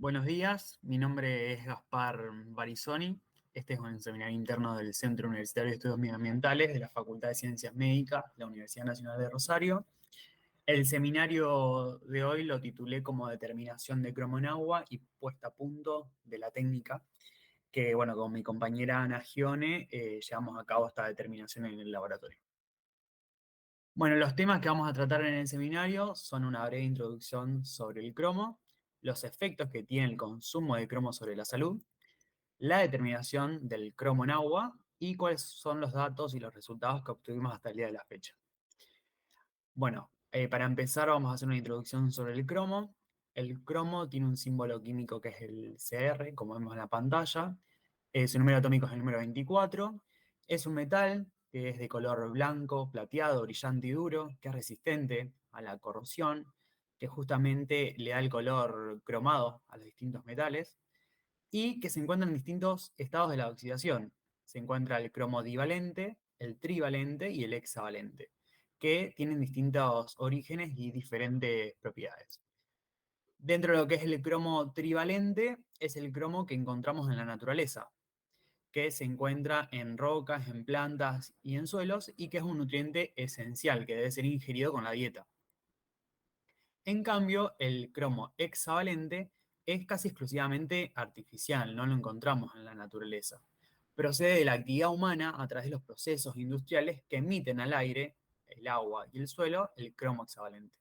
Buenos días, mi nombre es Gaspar Barizoni. Este es un seminario interno del Centro Universitario de Estudios Medioambientales de la Facultad de Ciencias Médicas de la Universidad Nacional de Rosario. El seminario de hoy lo titulé como Determinación de cromo en agua y puesta a punto de la técnica, que bueno, con mi compañera Ana Gione llevamos a cabo esta determinación en el laboratorio. Bueno, los temas que vamos a tratar en el seminario son una breve introducción sobre el cromo, los efectos que tiene el consumo de cromo sobre la salud, la determinación del cromo en agua y cuáles son los datos y los resultados que obtuvimos hasta el día de la fecha. Bueno, para empezar vamos a hacer una introducción sobre el cromo. El cromo tiene un símbolo químico que es el Cr, como vemos en la pantalla. Su número atómico es el número 24. Es un metal que es de color blanco, plateado, brillante y duro, que es resistente a la corrosión, que justamente le da el color cromado a los distintos metales y que se encuentra en distintos estados de la oxidación. Se encuentra el cromo divalente, el trivalente y el hexavalente, que tienen distintos orígenes y diferentes propiedades. Dentro de lo que es el cromo trivalente, es el cromo que encontramos en la naturaleza, que se encuentra en rocas, en plantas y en suelos, y que es un nutriente esencial que debe ser ingerido con la dieta. En cambio, el cromo hexavalente es casi exclusivamente artificial, no lo encontramos en la naturaleza. Procede de la actividad humana a través de los procesos industriales que emiten al aire, el agua y el suelo el cromo hexavalente.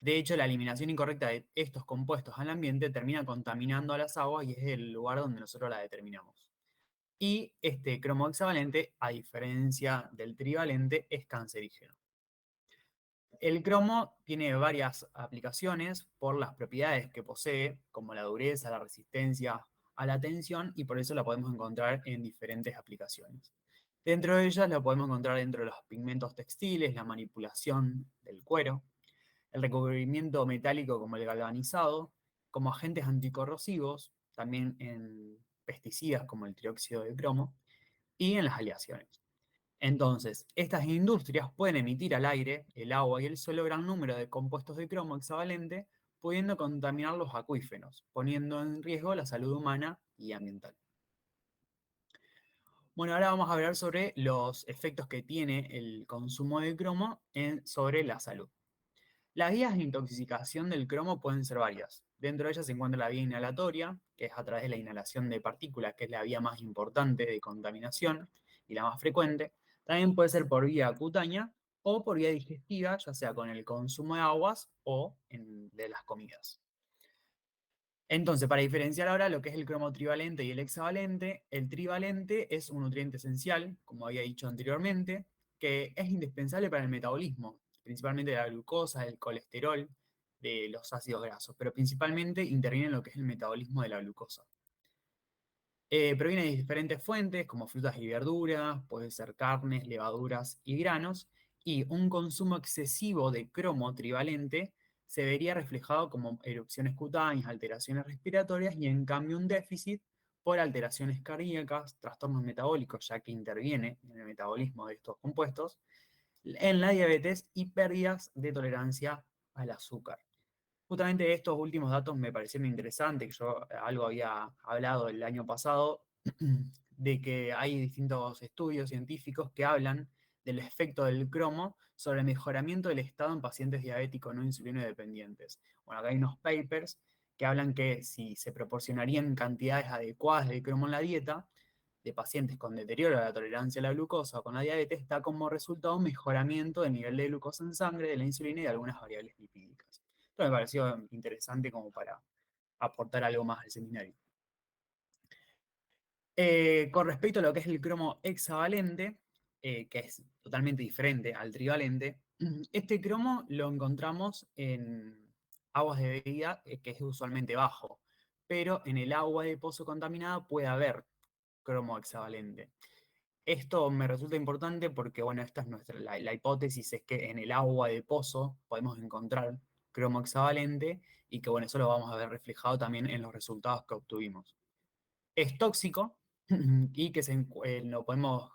De hecho, la eliminación incorrecta de estos compuestos al ambiente termina contaminando a las aguas y es el lugar donde nosotros la determinamos. Y este cromo hexavalente, a diferencia del trivalente, es cancerígeno. El cromo tiene varias aplicaciones por las propiedades que posee, como la dureza, la resistencia a la tensión, y por eso la podemos encontrar en diferentes aplicaciones. Dentro de ellas la podemos encontrar dentro de los pigmentos textiles, la manipulación del cuero, el recubrimiento metálico como el galvanizado, como agentes anticorrosivos, también en pesticidas como el trióxido de cromo, y en las aleaciones. Entonces, estas industrias pueden emitir al aire, el agua y el suelo gran número de compuestos de cromo hexavalente, pudiendo contaminar los acuíferos, poniendo en riesgo la salud humana y ambiental. Bueno, ahora vamos a hablar sobre los efectos que tiene el consumo de cromo sobre la salud. Las vías de intoxicación del cromo pueden ser varias. Dentro de ellas se encuentra la vía inhalatoria, que es a través de la inhalación de partículas, que es la vía más importante de contaminación y la más frecuente. También puede ser por vía cutánea o por vía digestiva, ya sea con el consumo de aguas o de las comidas. Entonces, para diferenciar ahora lo que es el cromo trivalente y el trivalente es un nutriente esencial, como había dicho anteriormente, que es indispensable para el metabolismo, principalmente de la glucosa, del colesterol, de los ácidos grasos, pero principalmente interviene en lo que es el metabolismo de la glucosa. Proviene de diferentes fuentes, como frutas y verduras, puede ser carnes, levaduras y granos, y un consumo excesivo de cromo trivalente se vería reflejado como erupciones cutáneas, alteraciones respiratorias, y en cambio un déficit por alteraciones cardíacas, trastornos metabólicos, ya que interviene en el metabolismo de estos compuestos, en la diabetes y pérdidas de tolerancia al azúcar. Justamente estos últimos datos me parecieron interesantes, que yo algo había hablado el año pasado, de que hay distintos estudios científicos que hablan del efecto del cromo sobre el mejoramiento del estado en pacientes diabéticos no insulino dependientes. Bueno, acá hay unos papers que hablan que si se proporcionarían cantidades adecuadas de cromo en la dieta de pacientes con deterioro de la tolerancia a la glucosa o con la diabetes, da como resultado un mejoramiento del nivel de glucosa en sangre, de la insulina y de algunas variables lipídicas. Esto me pareció interesante como para aportar algo más al seminario. Con respecto a lo que es el cromo hexavalente, que es totalmente diferente al trivalente, este cromo lo encontramos en aguas de bebida, que es usualmente bajo, pero en el agua de pozo contaminada puede haber cromo hexavalente. Esto me resulta importante porque, bueno, esta es la hipótesis es que en el agua de pozo podemos encontrar cromo hexavalente y que, bueno, eso lo vamos a ver reflejado también en los resultados que obtuvimos. Es tóxico y que lo podemos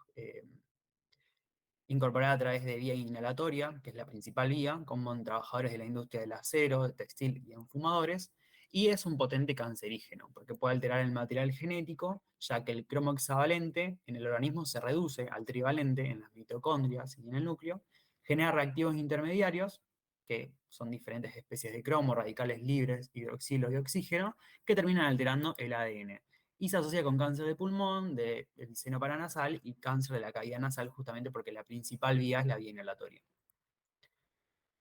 incorporar a través de vía inhalatoria, que es la principal vía, como en trabajadores de la industria del acero, del textil y en fumadores. y es un potente cancerígeno, porque puede alterar el material genético, ya que el cromo hexavalente en el organismo se reduce al trivalente en las mitocondrias y en el núcleo, genera reactivos intermediarios, que son diferentes especies de cromo, radicales libres, hidroxilo y oxígeno, que terminan alterando el ADN. Y se asocia con cáncer de pulmón, del seno paranasal y cáncer de la cavidad nasal, justamente porque la principal vía es la vía inhalatoria.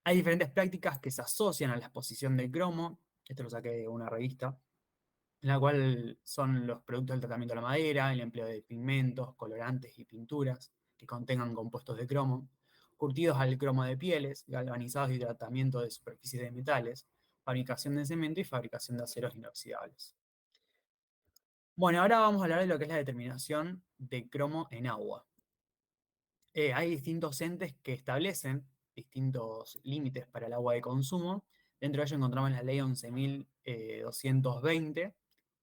Hay diferentes prácticas que se asocian a la exposición del cromo, esto lo saqué de una revista, en la cual son los productos del tratamiento de la madera, el empleo de pigmentos, colorantes y pinturas que contengan compuestos de cromo, curtidos al cromo de pieles, galvanizados y tratamiento de superficies de metales, fabricación de cemento y fabricación de aceros inoxidables. Bueno, ahora vamos a hablar de lo que es la determinación de cromo en agua. Hay distintos entes que establecen distintos límites para el agua de consumo. Dentro de ellos encontramos la ley 11.220,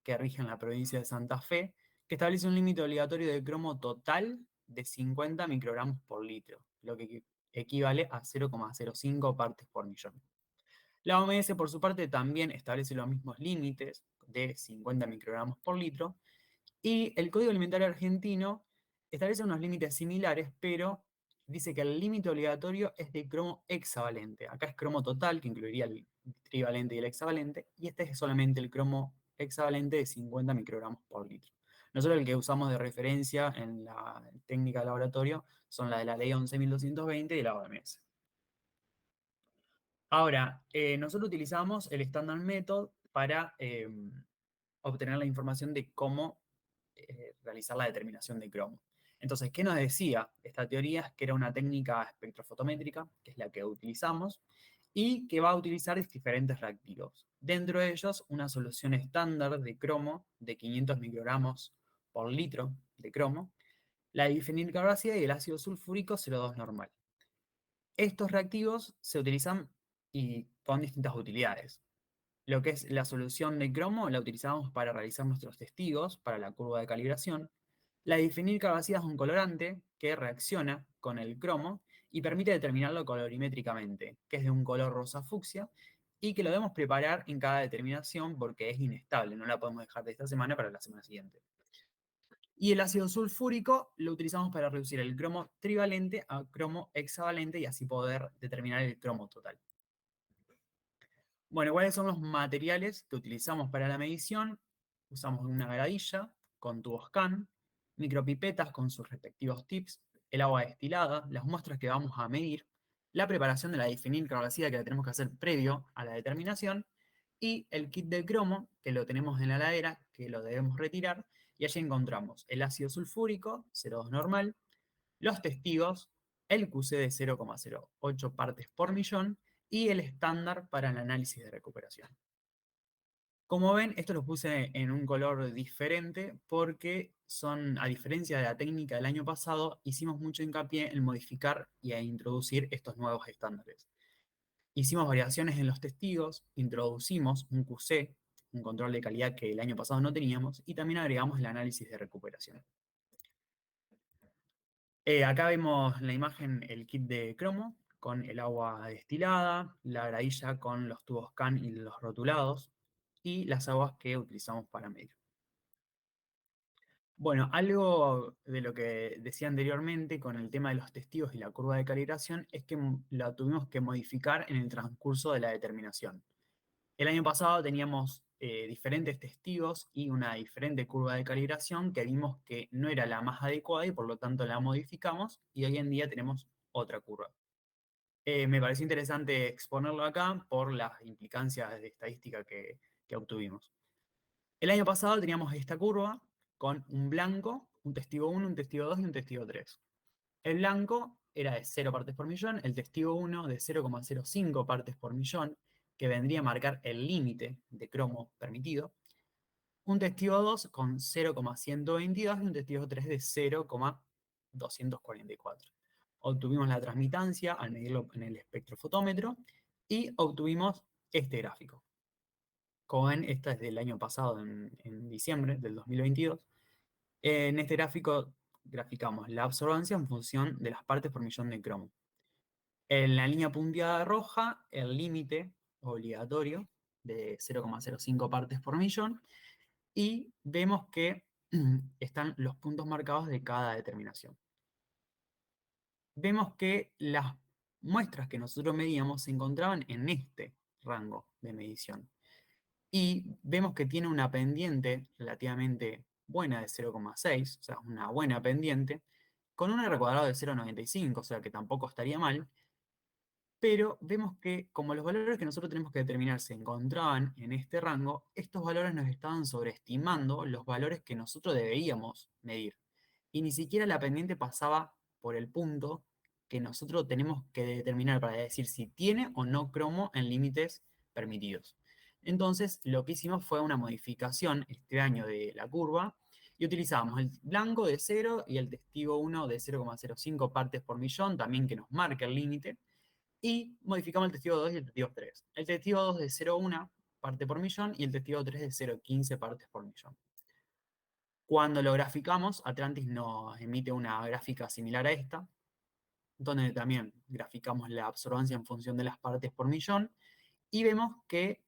que rige en la provincia de Santa Fe, que establece un límite obligatorio de cromo total de 50 microgramos por litro, lo que equivale a 0,05 partes por millón. La OMS, por su parte, también establece los mismos límites de 50 microgramos por litro, y el Código Alimentario Argentino establece unos límites similares, pero dice que el límite obligatorio es de cromo hexavalente. Acá es cromo total, que incluiría el trivalente y el hexavalente, y este es solamente el cromo hexavalente de 50 microgramos por litro. Nosotros el que usamos de referencia en la técnica de laboratorio son la de la ley 11.220 y de la OMS. Ahora, nosotros utilizamos el Standard Method para obtener la información de cómo realizar la determinación de cromo. Entonces, ¿qué nos decía esta teoría? Es que era una técnica espectrofotométrica, que es la que utilizamos, y que va a utilizar diferentes reactivos. Dentro de ellos, una solución estándar de cromo de 500 microgramos por litro de cromo, la difenilcarbacidad y el ácido sulfúrico 0,2 normal. Estos reactivos se utilizan y con distintas utilidades. Lo que es la solución de cromo la utilizamos para realizar nuestros testigos para la curva de calibración. La difenilcarbacidad es un colorante que reacciona con el cromo y permite determinarlo colorimétricamente, que es de un color rosa fucsia, y que lo debemos preparar en cada determinación porque es inestable, no la podemos dejar de esta semana para la semana siguiente. Y el ácido sulfúrico lo utilizamos para reducir el cromo trivalente a cromo hexavalente y así poder determinar el cromo total. Bueno, ¿cuáles son los materiales que utilizamos para la medición? Usamos una gradilla con tubos CAN, micropipetas con sus respectivos tips, el agua destilada, las muestras que vamos a medir, la preparación de la difenilcarbacidad que la tenemos que hacer previo a la determinación, y el kit de cromo, que lo tenemos en la heladera, que lo debemos retirar, y allí encontramos el ácido sulfúrico, 0,2 normal, los testigos, el QC de 0,08 partes por millón y el estándar para el análisis de recuperación. Como ven, esto lo puse en un color diferente porque son, a diferencia de la técnica del año pasado, hicimos mucho hincapié en modificar y a introducir estos nuevos estándares. Hicimos variaciones en los testigos, introducimos un QC, un control de calidad que el año pasado no teníamos, y también agregamos el análisis de recuperación. Acá vemos en la imagen el kit de cromo con el agua destilada, la gradilla con los tubos CAN y los rotulados y las aguas que utilizamos para medir. Bueno, algo de lo que decía anteriormente con el tema de los testigos y la curva de calibración es que la tuvimos que modificar en el transcurso de la determinación. El año pasado teníamos diferentes testigos y una diferente curva de calibración que vimos que no era la más adecuada y por lo tanto la modificamos y hoy en día tenemos otra curva. Me pareció interesante exponerlo acá por las implicancias de estadística que obtuvimos. El año pasado teníamos esta curva con un blanco, un testigo 1, un testigo 2 y un testigo 3. El blanco era de 0 partes por millón, el testigo 1 de 0,05 partes por millón, que vendría a marcar el límite de cromo permitido, un testigo 2 con 0,122 y un testigo 3 de 0,244. Obtuvimos la transmitancia al medirlo en el espectrofotómetro y obtuvimos este gráfico. Como ven, esta es del año pasado, en diciembre del 2022. En este gráfico graficamos la absorbancia en función de las partes por millón de cromo. En la línea punteada roja, el límite obligatorio, de 0,05 partes por millón, y vemos que están los puntos marcados de cada determinación. Vemos que las muestras que nosotros medíamos se encontraban en este rango de medición. Y vemos que tiene una pendiente relativamente buena de 0,6, o sea, una buena pendiente, con un R cuadrado de 0,95, o sea, que tampoco estaría mal, pero vemos que como los valores que nosotros tenemos que determinar se encontraban en este rango, estos valores nos estaban sobreestimando los valores que nosotros deberíamos medir. Y ni siquiera la pendiente pasaba por el punto que nosotros tenemos que determinar para decir si tiene o no cromo en límites permitidos. Entonces, lo que hicimos fue una modificación este año de la curva y utilizamos el blanco de 0 y el testigo 1 de 0,05 partes por millón, también que nos marca el límite, y modificamos el testigo 2 y el testigo 3. El testigo 2 de 0,1 parte por millón y el testigo 3 de 0,15 partes por millón. Cuando lo graficamos, Atlantis nos emite una gráfica similar a esta, donde también graficamos la absorbancia en función de las partes por millón y vemos que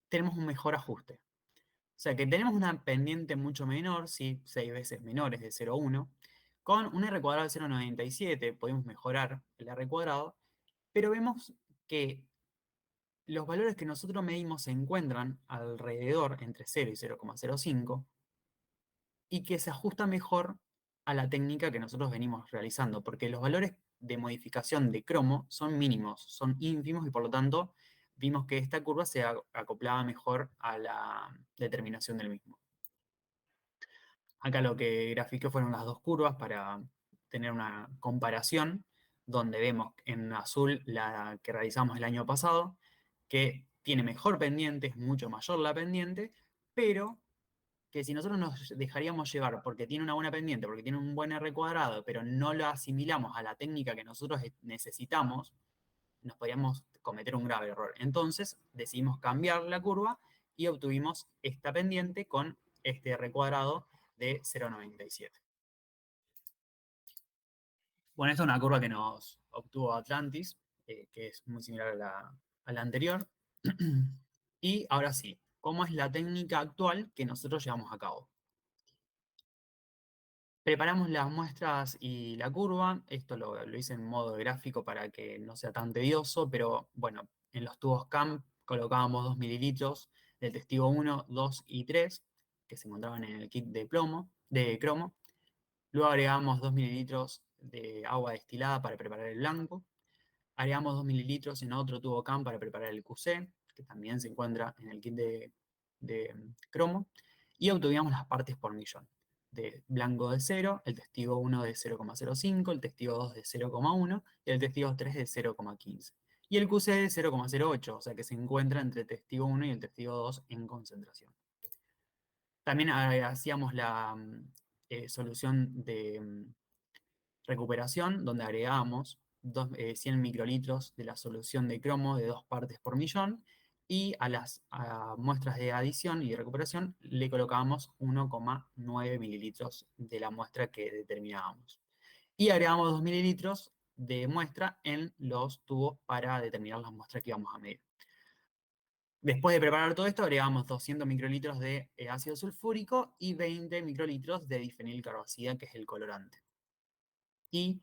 tenemos un mejor ajuste. O sea que tenemos una pendiente mucho menor, sí, 6 veces menores de 0,1, con un R cuadrado de 0,97, podemos mejorar el R cuadrado, pero vemos que los valores que nosotros medimos se encuentran alrededor entre 0 y 0,05 y que se ajusta mejor a la técnica que nosotros venimos realizando, porque los valores de modificación de cromo son mínimos, son ínfimos y por lo tanto vimos que esta curva se acoplaba mejor a la determinación del mismo. Acá lo que grafiqué fueron las dos curvas para tener una comparación, donde vemos en azul la que realizamos el año pasado, que tiene mejor pendiente, es mucho mayor la pendiente, pero que si nosotros nos dejaríamos llevar porque tiene una buena pendiente, porque tiene un buen R cuadrado, pero no lo asimilamos a la técnica que nosotros necesitamos, nos podríamos cometer un grave error. Entonces decidimos cambiar la curva y obtuvimos esta pendiente con este R cuadrado de 0,97. Bueno, esta es una curva que nos obtuvo Atlantis, que es muy similar a la anterior. Y ahora sí, ¿cómo es la técnica actual que nosotros llevamos a cabo? Preparamos las muestras y la curva. Esto lo hice en modo gráfico para que no sea tan tedioso, pero bueno, en los tubos CAM colocábamos 2 mililitros del testigo 1, 2 y 3, que se encontraban en el kit de cromo. Luego agregamos 2 mililitros de agua destilada para preparar el blanco. Agregamos 2 mililitros en otro tubo CAM para preparar el QC, que también se encuentra en el kit de cromo. Y obtuvimos las partes por millón. De blanco de 0, el testigo 1 de 0,05, el testigo 2 de 0,1 y el testigo 3 de 0,15. Y el QC de 0,08, o sea que se encuentra entre el testigo 1 y el testigo 2 en concentración. También hacíamos la solución de recuperación, donde agregábamos 100 microlitros de la solución de cromo de 2 partes por millón, y a las muestras de adición y de recuperación le colocábamos 1,9 mililitros de la muestra que determinábamos. Y agregamos 2 mililitros de muestra en los tubos para determinar las muestras que íbamos a medir. Después de preparar todo esto, agregamos 200 microlitros de ácido sulfúrico y 20 microlitros de difenilcarbazida, que es el colorante. Y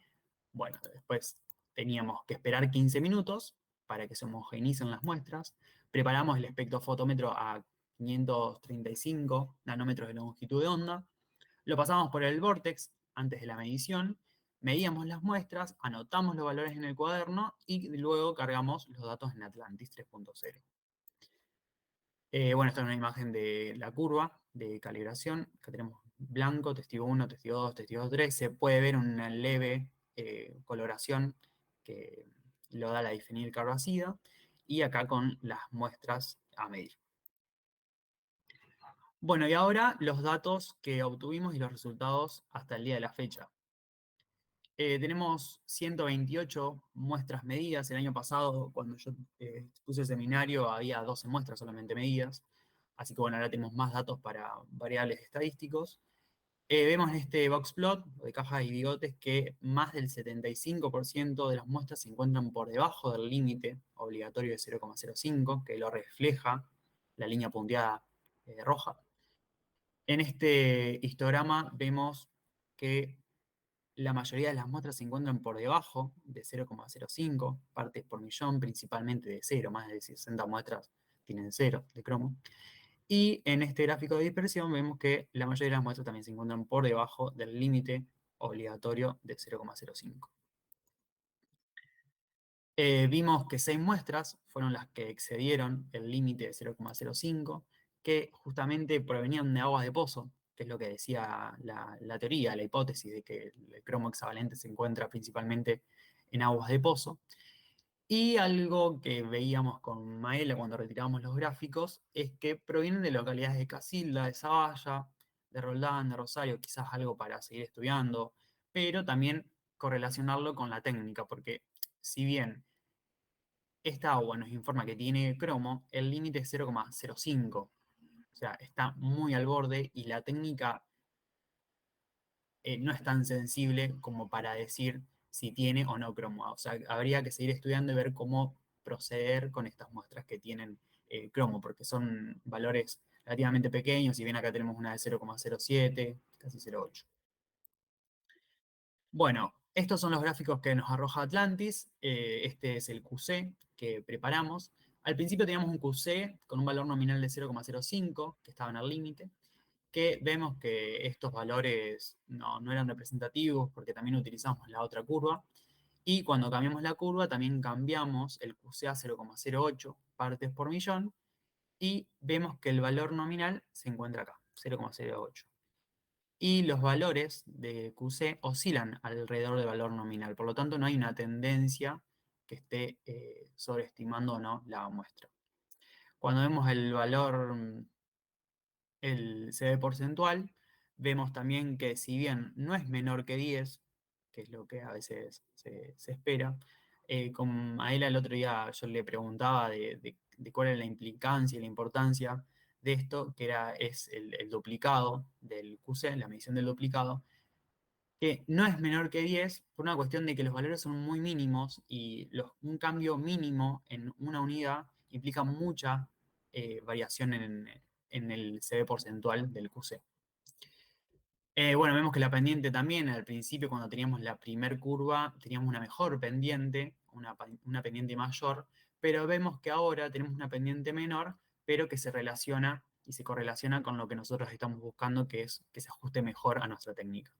bueno, después teníamos que esperar 15 minutos para que se homogeneicen las muestras. Preparamos el espectrofotómetro a 535 nanómetros de longitud de onda. Lo pasamos por el Vortex antes de la medición. Medíamos las muestras, anotamos los valores en el cuaderno y luego cargamos los datos en Atlantis 3.0. Bueno, esta es una imagen de la curva de calibración. Acá tenemos blanco, testigo 1, testigo 2, testigo 3. Se puede ver una leve coloración que lo da la difenilcarbazida. Y acá con las muestras a medir. Bueno, y ahora los datos que obtuvimos y los resultados hasta el día de la fecha. Tenemos 128 muestras medidas. El año pasado, cuando yo puse el seminario, había 12 muestras solamente medidas. Así que bueno, ahora tenemos más datos para variables estadísticos. Vemos en este box plot de cajas y bigotes que más del 75% de las muestras se encuentran por debajo del límite obligatorio de 0,05, que lo refleja la línea punteada roja. En este histograma vemos que la mayoría de las muestras se encuentran por debajo de 0,05 partes por millón, principalmente de cero, más de 60 muestras tienen cero de cromo. Y en este gráfico de dispersión vemos que la mayoría de las muestras también se encuentran por debajo del límite obligatorio de 0,05. Vimos que 6 muestras fueron las que excedieron el límite de 0,05, que justamente provenían de aguas de pozo, que es lo que decía la teoría, la hipótesis de que el cromo hexavalente se encuentra principalmente en aguas de pozo. Y algo que veíamos con Maela cuando retirábamos los gráficos es que provienen de localidades de Casilda, de Zavalla, de Roldán, de Rosario, quizás algo para seguir estudiando, pero también correlacionarlo con la técnica, porque si bien esta agua nos informa que tiene cromo, el límite es 0,05, o sea, está muy al borde y la técnica no es tan sensible como para decir si tiene o no cromo. O sea, habría que seguir estudiando y ver cómo proceder con estas muestras que tienen cromo, porque son valores relativamente pequeños, si bien acá tenemos una de 0,07, casi 0,8. Bueno, estos son los gráficos que nos arroja Atlantis. Este es el QC que preparamos. Al principio teníamos un QC con un valor nominal de 0,05, que estaba en el límite, que vemos que estos valores no eran representativos porque también utilizamos la otra curva. Y cuando cambiamos la curva, también cambiamos el QC a 0,08 partes por millón y vemos que el valor nominal se encuentra acá, 0,08. Y los valores de QC oscilan alrededor del valor nominal, por lo tanto no hay una tendencia que esté sobreestimando o no la muestra. Cuando vemos el valor el CD porcentual, vemos también que si bien no es menor que 10, que es lo que a veces se espera, con Aela el otro día yo le preguntaba de cuál era la implicancia y la importancia de esto, que es el duplicado del QC, la medición del duplicado, que no es menor que 10 por una cuestión de que los valores son muy mínimos y un cambio mínimo en una unidad implica mucha variación en el CD porcentual del QC. Bueno, vemos que la pendiente también, al principio cuando teníamos la primer curva, teníamos una mejor pendiente, una pendiente mayor, pero vemos que ahora tenemos una pendiente menor, pero que se relaciona y se correlaciona con lo que nosotros estamos buscando, que es que se ajuste mejor a nuestra técnica.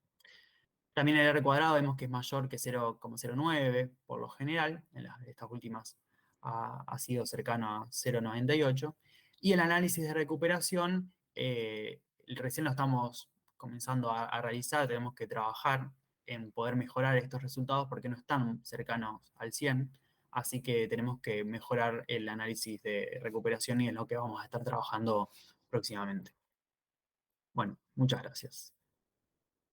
También el R cuadrado vemos que es mayor que 0,09 por lo general, estas últimas ha sido cercano a 0,98. Y el análisis de recuperación recién lo estamos comenzando a realizar, tenemos que trabajar en poder mejorar estos resultados porque no están cercanos al 100, así que tenemos que mejorar el análisis de recuperación y en lo que vamos a estar trabajando próximamente. Bueno, muchas gracias.